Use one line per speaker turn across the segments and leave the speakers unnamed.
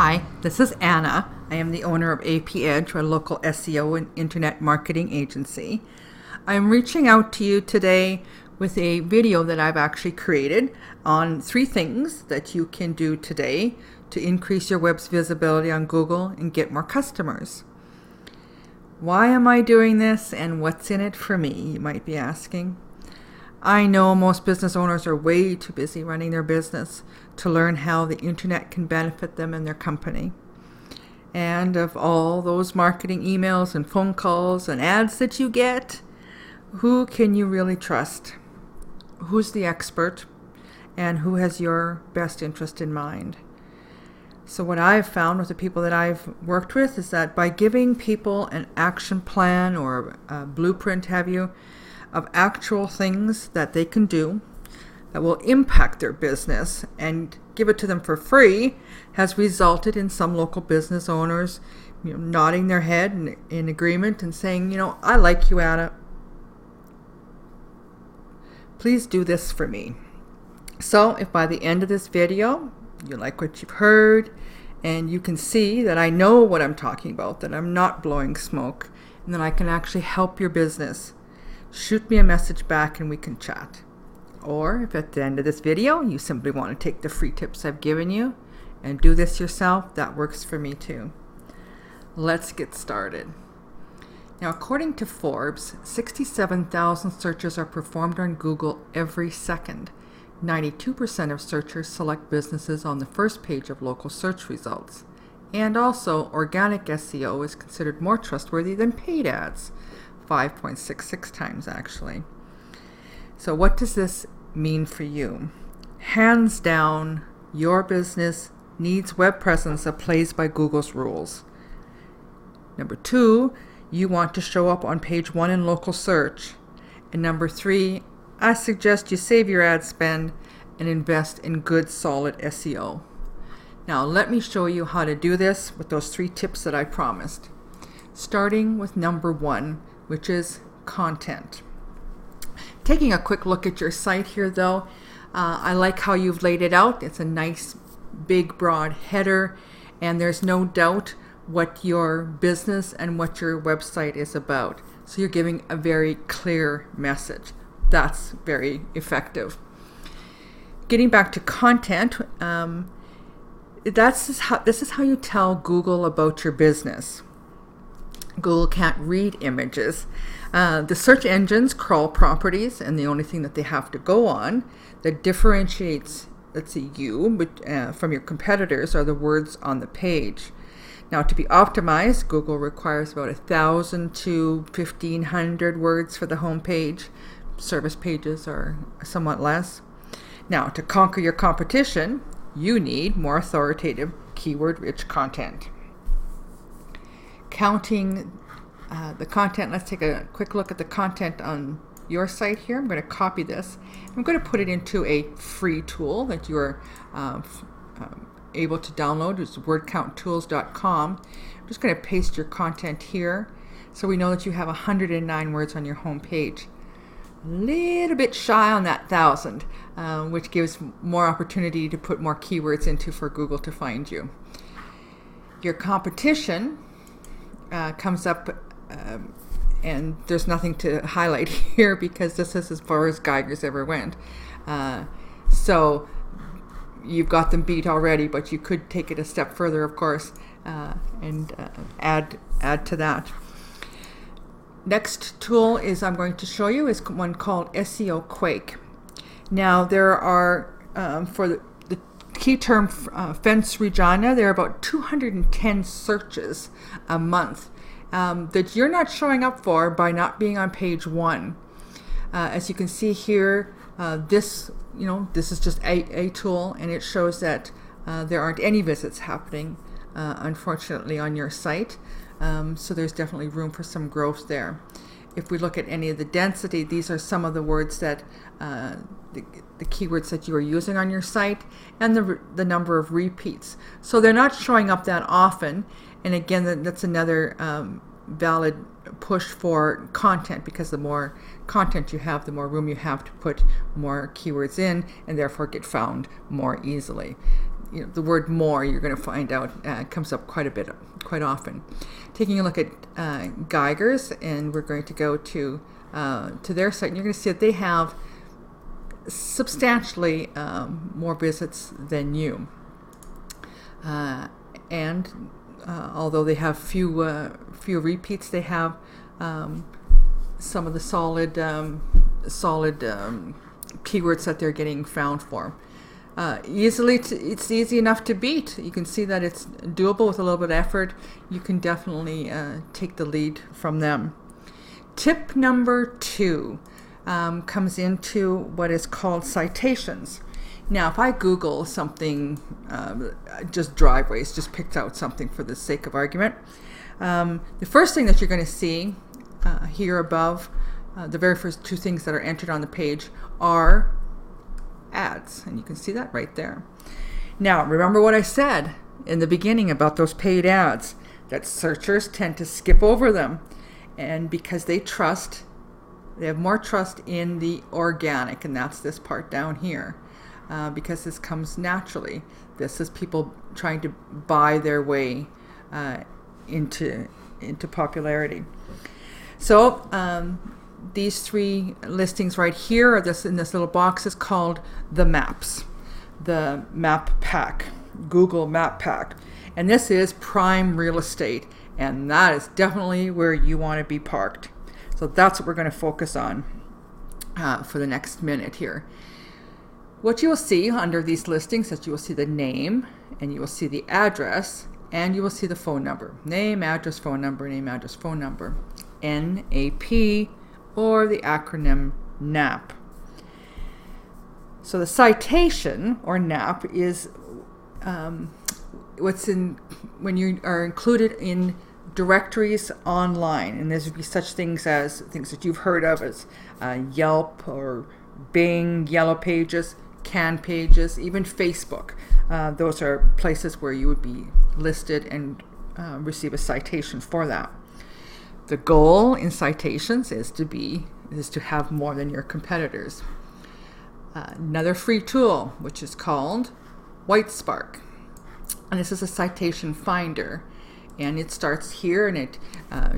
Hi, this is Anna. I am the owner of AP Edge, a local SEO and internet marketing agency. I'm reaching out to you today with a video that I've actually created on 3 things that you can do today to increase your web's visibility on Google and get more customers. Why am I doing this and what's in it for me, you might be asking. I know most business owners are way too busy running their business to learn how the internet can benefit them and their company. And of all those marketing emails and phone calls and ads that you get, who can you really trust? Who's the expert? And who has your best interest in mind? So what I've found with the people that I've worked with is that by giving people an action plan or a blueprint, of actual things that they can do that will impact their business and give it to them for free, has resulted in some local business owners nodding their head in agreement and saying, I like you, Anna. Please do this for me. So if by the end of this video you like what you've heard and you can see that I know what I'm talking about, that I'm not blowing smoke, and that I can actually help your business, shoot me a message back and we can chat. Or if at the end of this video you simply want to take the free tips I've given you and do this yourself, that works for me too. Let's get started. Now, according to Forbes, 67,000 searches are performed on Google every second. 92% of searchers select businesses on the first page of local search results. And also, organic SEO is considered more trustworthy than paid ads. 5.66 times actually. So what does this mean for you? Hands down, your business needs web presence that plays by Google's rules. Number 2, you want to show up on page 1 in local search. And number 3, I suggest you save your ad spend and invest in good solid SEO. Now let me show you how to do this with those 3 tips that I promised. Starting with number 1, which is content. Taking a quick look at your site here though, I like how you've laid it out. It's a nice big broad header, and there's no doubt what your business and what your website is about. So you're giving a very clear message. That's very effective. Getting back to content, this is how you tell Google about your business. Google can't read images. The search engines crawl properties, and the only thing that they have to go on that differentiates, you from your competitors are the words on the page. Now, to be optimized, Google requires about 1,000 to 1,500 words for the home page. Service pages are somewhat less. Now, to conquer your competition, you need more authoritative, keyword-rich content. Counting the content, let's take a quick look at the content on your site here. I'm going to copy this. I'm going to put it into a free tool that you're able to download. It's wordcounttools.com. I'm just going to paste your content here so we know that you have 109 words on your home page. A little bit shy on that 1,000, which gives more opportunity to put more keywords into for Google to find you. Your competition comes up, and there's nothing to highlight here because this is as far as Geiger's ever went. So you've got them beat already, but you could take it a step further, of course, and add to that. Next tool I'm going to show you is one called SEO Quake. Now there are, for the key term fence Regina, there are about 210 searches a month that you're not showing up for by not being on page 1. As you can see here, this is just a tool, and it shows that there aren't any visits happening, unfortunately, on your site. So there's definitely room for some growth there. If we look at any of the density, these are some of the words that the keywords that you are using on your site, and the number of repeats. So they're not showing up that often, and again, that's another valid push for content, because the more content you have, the more room you have to put more keywords in, and therefore get found more easily. the word more, you're going to find out comes up quite often. Taking a look at Geiger's, and we're going to go to their site, and you're going to see that they have substantially more visits than you. And although they have few repeats, they have some of the solid keywords that they're getting found for. It's easy enough to beat. You can see that it's doable with a little bit of effort. You can definitely take the lead from them. Tip number 2 comes into what is called citations. Now, if I Google something, just driveways, just picked out something for the sake of argument, the first thing that you're going to see here above, the very first 2 things that are entered on the page are ads, and you can see that right there. Now, remember what I said in the beginning about those paid ads, that searchers tend to skip over them, and because they have more trust in the organic, and that's this part down here, because this comes naturally. This is people trying to buy their way into popularity. So these 3 listings right here, in this little box, is called the maps, the map pack, Google Map Pack, and this is prime real estate, and that is definitely where you want to be parked. So that's what we're going to focus on for the next minute here. What you will see under these listings is you will see the name, and you will see the address, and you will see the phone number. Name, address, phone number, name, address, phone number. NAP, or the acronym NAP. So the citation, or NAP, is when you are included in directories online, and there's would be such things as things that you've heard of as Yelp or Bing, Yellow Pages, Can Pages, even Facebook. Those are places where you would be listed and receive a citation for that. The goal in citations is to have more than your competitors. Another free tool, which is called WhiteSpark, and this is a citation finder, and it starts here, and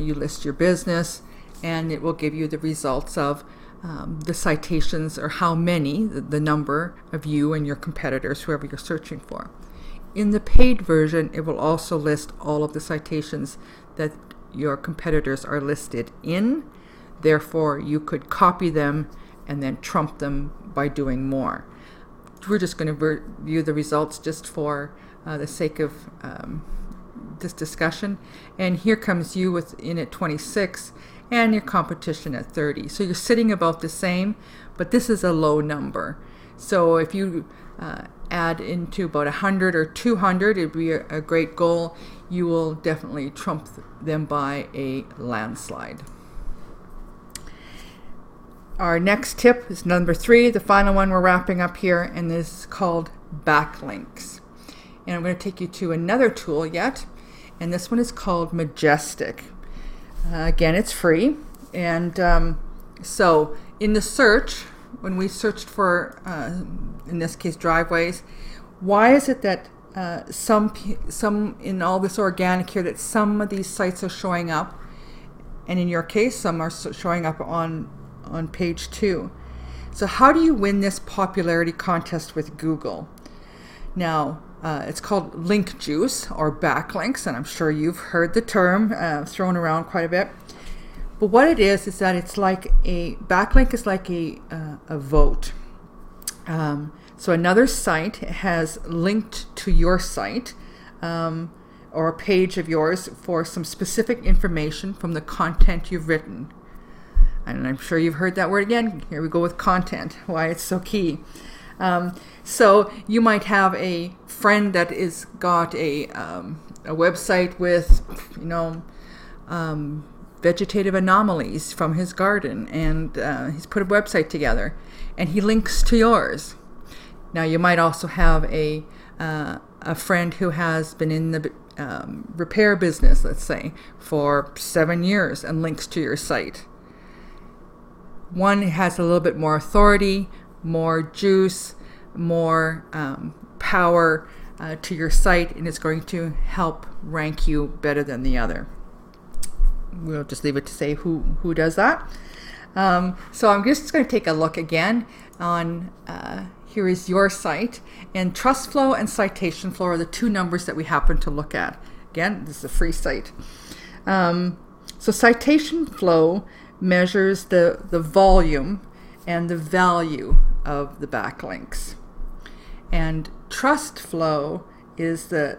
you list your business, and it will give you the results of the citations, or how many, the number of you and your competitors, whoever you're searching for. In the paid version, it will also list all of the citations that your competitors are listed in. Therefore, you could copy them and then trump them by doing more. We're just going to view the results just for the sake of this discussion. And here comes you in at 26 and your competition at 30. So you're sitting about the same, but this is a low number. So if you add into about 100 or 200, it'd be a great goal. You will definitely trump them by a landslide. Our next tip is number 3, the final one we're wrapping up here, and this is called backlinks. And I'm going to take you to another tool yet, and this one is called Majestic. Again, it's free, and so in the search, when we searched for, in this case, driveways, why is it that some in all this organic here, that some of these sites are showing up, and in your case, some are showing up on page 2? So how do you win this popularity contest with Google? Now, it's called link juice, or backlinks, and I'm sure you've heard the term thrown around quite a bit. But what it is that it's like a backlink is like a vote. So another site has linked to your site or a page of yours for some specific information from the content you've written. And I'm sure you've heard that word again. Here we go with content, why it's so key. So you might have a friend that is got a website with, vegetative anomalies from his garden, and he's put a website together, and he links to yours. Now you might also have a friend who has been in the repair business, let's say, for 7 years and links to your site. One has a little bit more authority, more juice, more power to your site, and it's going to help rank you better than the other. We'll just leave it to say who does that. So I'm just going to take a look again on here is your site, and trust flow and citation flow are the two numbers that we happen to look at. Again, this is a free site. So citation flow measures the volume and the value of the backlinks, and trust flow is the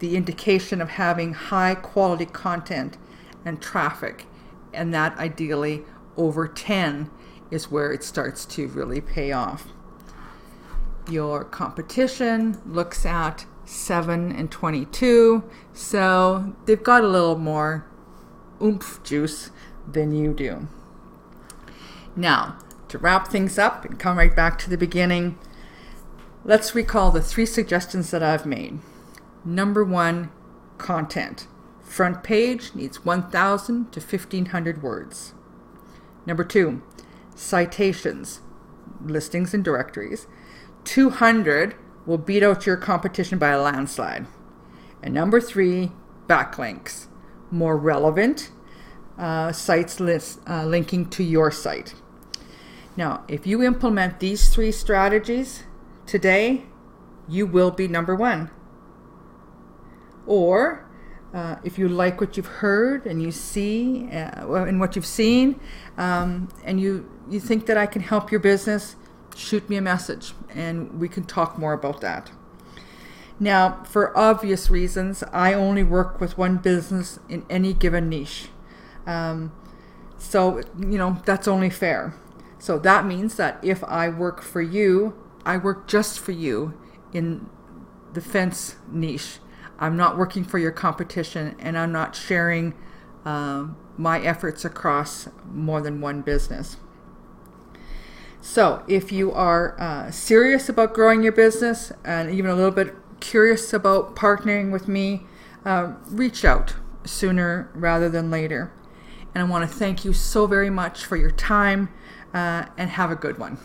indication of having high quality content and traffic, and that ideally over 10 is where it starts to really pay off. Your competition looks at 7 and 22, so they've got a little more oomph juice than you do. Now, to wrap things up and come right back to the beginning, let's recall the 3 suggestions that I've made. Number 1, content. Front page needs 1,000 to 1,500 words. Number 2, citations, listings and directories. 200 will beat out your competition by a landslide. And number 3, backlinks, more relevant sites linking to your site. Now, if you implement these 3 strategies today, you will be number 1. Or if you like what you've heard and you see and what you've seen, and you think that I can help your business, shoot me a message and we can talk more about that. Now, for obvious reasons, I only work with one business in any given niche. So, that's only fair. So that means that if I work for you, I work just for you in the fence niche. I'm not working for your competition, and I'm not sharing my efforts across more than one business. So if you are serious about growing your business and even a little bit curious about partnering with me, reach out sooner rather than later. And I want to thank you so very much for your time, and have a good one.